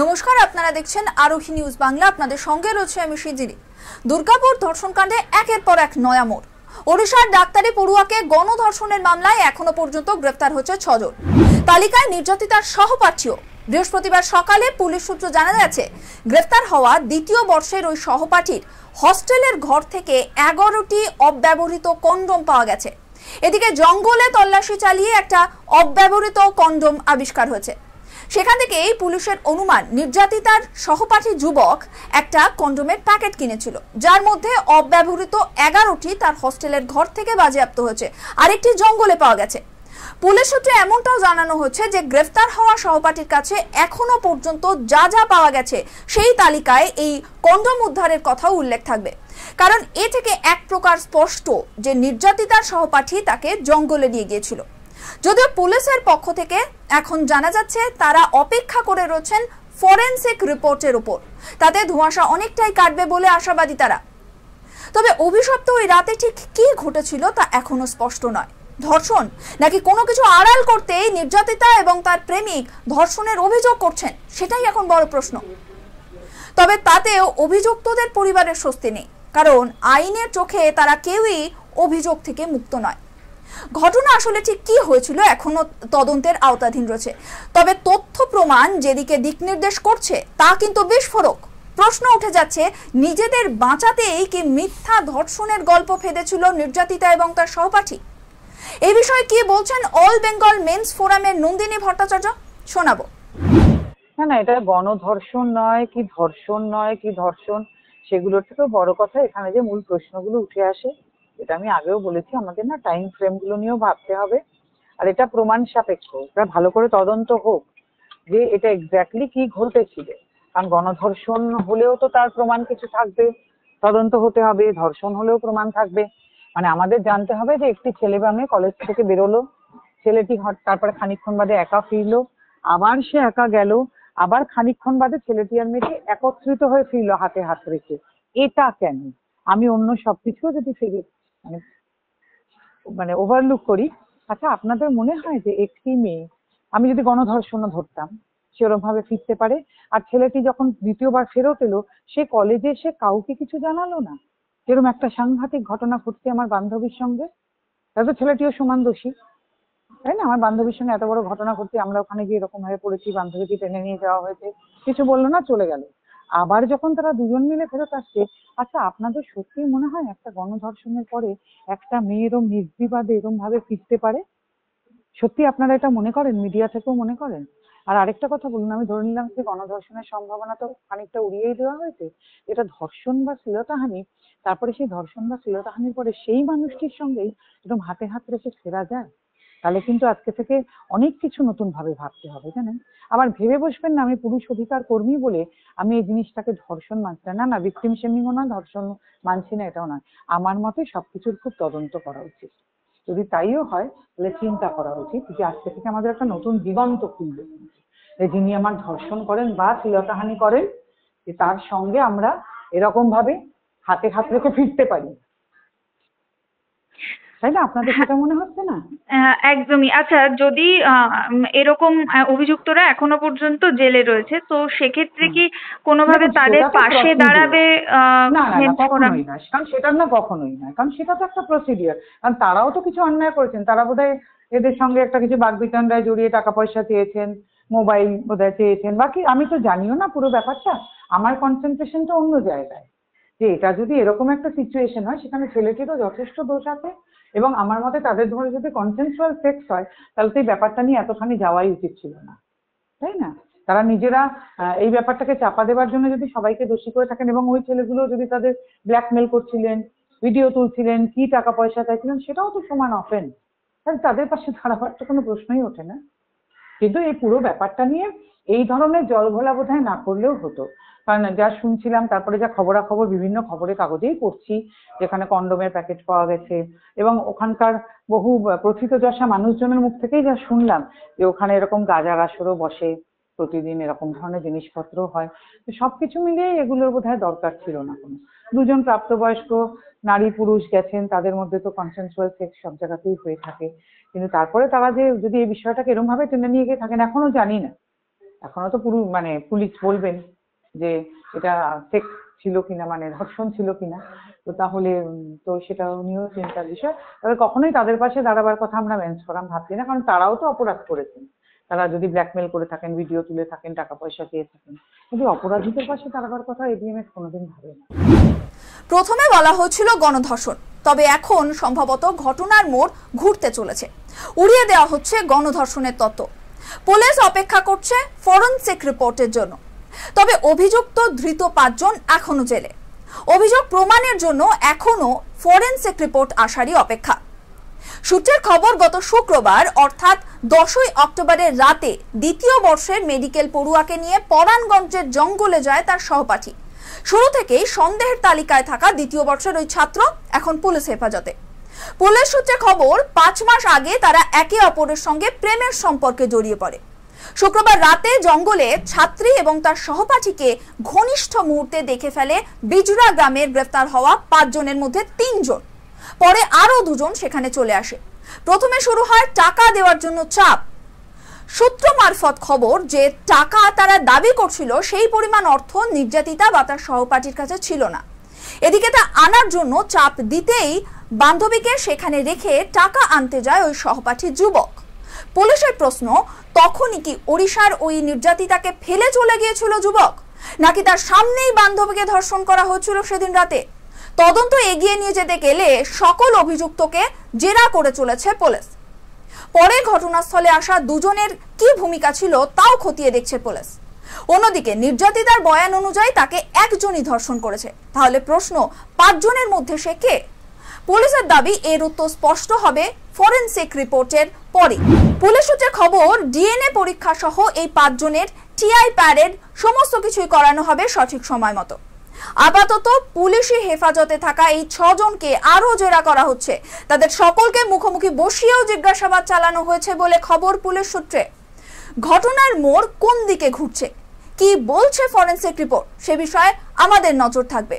নমস্কার, আপনারা দেখছেন আরোহী নিউজ বাংলা। আপনাদের সঙ্গে রয়েছে আমি শিজিরি। দুর্গাপুর ধর্ষণকাণ্ডে একের পর এক নয়া মোড়। ওড়িশার ডাক্তারি পড়ুয়াকে গণধর্ষণের মামলায় এখনো পর্যন্ত গ্রেফতার হচ্ছে 6 জন। তালিকায় নির্যাতিতার সহপাঠীও। বৃহস্পতিবার সকালে পুলিশ সূত্র জানা যাচ্ছে, গ্রেফতার হওয়া দ্বিতীয় বর্ষের ওই সহপাঠীর হস্টেলের ঘর থেকে 11টি অব্যবহৃত কন্ডোম পাওয়া গেছে। এদিকে জঙ্গলে তল্লাশি চালিয়ে একটা অব্যবহৃত কন্ডোম আবিষ্কার হয়েছে। সেখান থেকে পুলিশের অনুমান, নির্যাতিতার সহপাঠী যুবক একটা কন্ডোমের প্যাকেট কিনেছিল, যার মধ্যে অব্যবহৃত 11টি তার হস্টেলের ঘর থেকে বাজেয়াপ্ত হয়েছে, আরেকটি জঙ্গলে পাওয়া গেছে। পুলিশ সূত্রে এমনটাও জানানো হচ্ছে যে গ্রেফতার হওয়া সহপাঠীর কাছে এখনো পর্যন্ত যা যা পাওয়া গেছে সেই তালিকায় এই কন্ডোম উদ্ধারের কথাও উল্লেখ থাকবে। কারণ এ থেকে এক প্রকার স্পষ্ট যে নির্যাতিতার সহপাঠী তাকে জঙ্গলে নিয়ে গিয়েছিল। যদিও পুলিশের পক্ষ থেকে এখন জানা যাচ্ছে তারা অপেক্ষা করে রয়েছেন ফরেনসিক রিপোর্টের উপর, তাতে ধোঁয়াশা অনেকটাই কাটবে বলে আশাবাদী তারা। তবে অভিশপ্ত ওই রাতে ঠিক কি ঘটেছিল তা এখনো স্পষ্ট নয়। ধর্ষণ নাকি কোনো কিছু আড়াল করতেই নির্যাতিতা এবং তার প্রেমিক ধর্ষণের অভিযোগ করছেন, সেটাই এখন বড় প্রশ্ন। তবে তাতেও অভিযুক্তদের পরিবারের স্বস্তি নেই, কারণ আইনের চোখে তারা কেউই অভিযোগ থেকে মুক্ত নয়। ঘটনা আসলে ঠিক কি হয়েছিল এখনো তদন্তের আওতাধীন রয়েছে। তবে তথ্য প্রমাণ যেদিকে দিক নির্দেশ করছে তা কিন্তু বিস্ফোরক। প্রশ্ন উঠে যাচ্ছে, নিজেদের বাঁচাতেই কি মিথ্যা ধর্ষণের গল্প ফেঁদেছিল নির্যাতিতা এবং তার সহপাঠী? এই বিষয়ে কি বলছেন অল বেঙ্গল মেন্স ফোরামের নন্দিনী ভট্টাচার্য, শোনাবো। না, এটা গণধর্ষণ নয় কি ধর্ষণ নয় কি ধর্ষণ, সেগুলোর থেকেও বড় কথা এখানে যে মূল প্রশ্নগুলো উঠে আসে, এটা আমি আগেও বলেছি, আমাদের না টাইম ফ্রেম গুলো নিয়েও ভাবতে হবে। আর এটা প্রমাণ সাপেক্ষ, এটা ভালো করে তদন্ত হোক যে এটা এক্স্যাক্টলি কি ঘটেছিল। কারণ গণধর্ষণ হলেও তো তার প্রমাণ কিছু থাকবে, তদন্ত হতে হবে। ধর্ষণ হলেও প্রমাণ থাকবে। মানে আমাদের জানতে হবে যে একটি ছেলে বা মেয়ে কলেজ থেকে বেরোলো, ছেলেটি তারপরে খানিকক্ষণ বাদে একা ফিরলো, আবার সে একা গেল, আবার খানিকক্ষণ বাদে ছেলেটি আর মেয়েটি একত্রিত হয়ে ফিরলো হাতে হাত রেখে। এটা কেন? আমি অন্য সবকিছু যদি ফিরে মানে ওভারলুক করি, আচ্ছা আপনাদের মনে হয় যে একটি মেয়ে, আমি যদি গণধর্ষণও ধরতাম, সেরকম ভাবে ফিরতে পারে? আর ছেলেটি যখন দ্বিতীয়বার ফেরত এলো, সে কলেজে এসে কাউকে কিছু জানালো না। এরকম একটা সাংঘাতিক ঘটনা ঘটছে আমার বান্ধবীর সঙ্গে, তাহলে ছেলেটিও সমান দোষী, তাই না? আমার বান্ধবীর সঙ্গে এত বড় ঘটনা ঘটছে, আমরা ওখানে গিয়ে এরকম ভাবে পড়েছি, বান্ধবীকে টেনে নিয়ে যাওয়া হয়েছে, কিছু বললো না, চলে গেল। আবার যখন তারা দুজন মিলে ফেরত আসছে, আচ্ছা আপনাদের সত্যি মনে হয় একটা গণধর্ষণের পরে একটা মেয়ে এরকম নির্বিবাদে এরকম ভাবে ফিরতে পারে? সত্যি আপনারা এটা মনে করেন? মিডিয়া থেকেও মনে করেন? আর আরেকটা কথা বলুন, আমি ধরে নিলাম যে গণধর্ষণের সম্ভাবনা তো খানিকটা উড়িয়েই দেওয়া হয়েছে, এটা ধর্ষণ বা শ্লীলতাহানি, তারপরে সেই ধর্ষণ বা শ্লীলতাহানির পরে সেই মানুষটির সঙ্গেই এরকম হাতে হাত রেখে ফেরা যায়? তাহলে কিন্তু আজকে থেকে অনেক কিছু নতুন ভাবে ভাবতে হবে, জানেন? আবার ভেবে বসবেন না আমি পুরুষ অধিকার কর্মী বলে আমি এই জিনিসটাকে ধর্ষণ মানছি না। না, ভিকটিম শেমিংও না, ধর্ষণ মানছি না, এটাও নয়। আমার মতে সবকিছুর খুব তদন্ত করা উচিত। যদি তাইও হয় তাহলে চিন্তা করা উচিত যে আজকে থেকে আমাদের একটা নতুন দিগন্ত খুলবে, যে যিনি আমার ধর্ষণ করেন বা শ্লীলতাহানি করেন, যে তার সঙ্গে আমরা এরকম ভাবে হাতে হাত রেখে ফিরতে পারি, তাই না? আপনাদের সেটা মনে হচ্ছে না? একদমই। আচ্ছা, যদি এরকম অভিযুক্তরা এখনো পর্যন্ত জেলে রয়েছে, তো সেক্ষেত্রে কি কোনোভাবে তাদের পাশে দাঁড়াবে? না না না, কখনোই না। কারণ সেটা না, কখনোই না, কারণ সেটা তো একটা প্রসিডিওর। কারণ তারাও তো কিছু অন্যায় করেছেন, তারা বোধহয় এদের সঙ্গে একটা কিছু বাগবিতণ্ডায় জড়িয়ে টাকা পয়সা চেয়েছেন, মোবাইল বোধহয় চেয়েছেন, বাকি আমি তো জানিও না পুরো ব্যাপারটা। আমার কনসেন্ট্রেশন তো অন্য জায়গায়, যে এটা যদি এরকম একটা সিচুয়েশন হয় সেখানে ছেলেটিরও যথেষ্ট দোষ আছে, এবং আমার মতে তাদের ধরে যদি কনসেনসুয়াল সেক্স হয় তাহলে তো এই ব্যাপারটা নিয়ে এতখানি যাওয়াই উচিত ছিল না, তাই না? তারা নিজেরা এই ব্যাপারটাকে চাপা দেওয়ার জন্য যদি সবাইকে দোষী করে থাকেন, এবং ওই ছেলেগুলো যদি তাদের ব্ল্যাকমেল করছিলেন, ভিডিও তুলছিলেন, কি টাকা পয়সা চাইছিলেন, সেটাও তো সমান অফেন্স। তাহলে তাদের পাশে দাঁড়াবার তো কোনো প্রশ্নই ওঠে না। কিন্তু এই পুরো ব্যাপারটা নিয়ে এই ধরনের জলঘোলা বোধহয় না করলেও হতো। কারণ যা শুনছিলাম, তারপরে যা খবরাখবর বিভিন্ন খবরের কাগজেই পড়ছি, যেখানে কন্ডোমের প্যাকেট পাওয়া গেছে, এবং ওখানকার বহু প্রথিতযশা মানুষজনের মুখ থেকেই যা শুনলাম যে ওখানে এরকম গাঁজার আসরও বসে, প্রতিদিন এরকম ধরনের জিনিসপত্র হয়। তো সবকিছু মিলিয়ে এগুলোর বোধহয় দরকার ছিল না কোনো। দুজন প্রাপ্তবয়স্ক নারী পুরুষ গেছেন, তাদের মধ্যে তো কনসেনসুয়াল সেক্স সব জায়গাতেই হয়ে থাকে, কিন্তু তারপরে তারা যে যদি এই বিষয়টাকে এরকম ভাবে টেনে নিয়ে গিয়ে থাকেন, এখনো জানি না, এখনো তো মানে পুলিশ বলবেন যে এটা সেক্স ছিল কিনা, মানে ধর্ষণ ছিল কিনা, তো তাহলে তো সেটা নিয়েও চিন্তার বিষয়। তবে কখনোই তাদের পাশে দাঁড়াবার কথা আমরা মেনশন ভাবছি না, কারণ তারাও তো অপরাধ করেছেন। তারা যদি ব্ল্যাকমেল করে থাকেন, ভিডিও তুলে থাকেন, টাকা পয়সা চেয়ে থাকেন, কিন্তু অপরাধীদের পাশে দাঁড়াবার কথা এবিএমএস কোনোদিন ভাবে না। প্রথমে বলা হয়েছিল গণধর্ষণ, তবে এখন সম্ভবত ঘটনার মোড় ঘুরতে চলেছে। উড়িয়ে দেওয়া হচ্ছে গণধর্ষণের তত্ত্ব। পুলিশ অপেক্ষা করছে ফরেনসিক রিপোর্টের জন্য। তবে অভিযুক্ত ধৃত 5 জন এখনো জেলে। অভিযোগ প্রমাণের জন্য এখনো ফরেনসিক রিপোর্ট আসারই অপেক্ষা। সূত্রের খবর, গত শুক্রবার অর্থাৎ 10ই অক্টোবরের রাতে দ্বিতীয় বর্ষের মেডিকেল পড়ুয়াকে নিয়ে পরাণগঞ্জের জঙ্গলে যায় তার সহপাঠী। শুরু থেকেই সন্দেহের তালিকায় থাকা দ্বিতীয় বর্ষের ওই ছাত্র এখন পুলিশ হেফাজতে। পুলিশ সূত্রে খবর, 5 মাস আগে তারা একে অপরের সঙ্গে প্রেমের সম্পর্কে জড়িয়ে পড়ে। শুক্রবার রাতে জঙ্গলে ছাত্রী এবং তার সহপাঠীকে ঘনিষ্ঠ মুহূর্তে দেখে ফেলে বিজরা গ্রামের গ্রেফতার হওয়া 5 জনের মধ্যে 3 জন। পরে আরো 2 জন সেখানে চলে আসে। প্রথমে শুরু হয় টাকা দেওয়ার জন্য চাপ। সূত্র মারফত খবর যে টাকা তারা দাবি করছিল সেই পরিমাণ অর্থ নির্যাতিতা বা তার সহপাঠীর কাছে ছিল না। এদিকে তা আনার জন্য চাপ দিতেই বান্ধবীকে সেখানে রেখে টাকা আনতে যায় ওই সহপাঠী যুবক। পুলিশের প্রশ্ন, তখনই কি ওড়িশার ওই নির্যাতিতাকে ফেলে চলে গিয়েছিল যুবক, নাকি তার সামনেই বান্ধবীকে ধর্ষণ করা হয়েছিল সেদিন রাতে? তদন্ত এগিয়ে নিয়ে যেতে গেলে সকল অভিযুক্তকে জেরা করে চলেছে পুলিশ। পরে ঘটনাস্থলে আসা 2 জনের কি ভূমিকা ছিল তাও খতিয়ে দেখছে পুলিশ। অন্যদিকে নির্যাতিতার বয়ান অনুযায়ী তাকে একজনই ধর্ষণ করেছে। তাহলে প্রশ্ন, 5 জনের মধ্যে সে কে? পুলিশের দাবি এর উত্তর স্পষ্ট হবে ফরেনসিক রিপোর্টের পরে। পুলিশ সূত্রে খবর, ডিএনএ পরীক্ষা সহ এই 5 জনের টিআই প্যারেড সমস্ত কিছুই করানো হবে সঠিক সময় মতো। আপাতত পুলিশি হেফাজতে থাকা এই 6 জনকে আরো জেরা করা হচ্ছে। তাদের সকলকে মুখোমুখি বসিয়েও জিজ্ঞাসাবাদ চালানো হয়েছে বলে খবর পুলিশ সূত্রে। ঘটনার মোড় কোন দিকে ঘুরছে, কি বলছে ফরেনসিক রিপোর্ট, সে বিষয়ে আমাদের নজর থাকবে।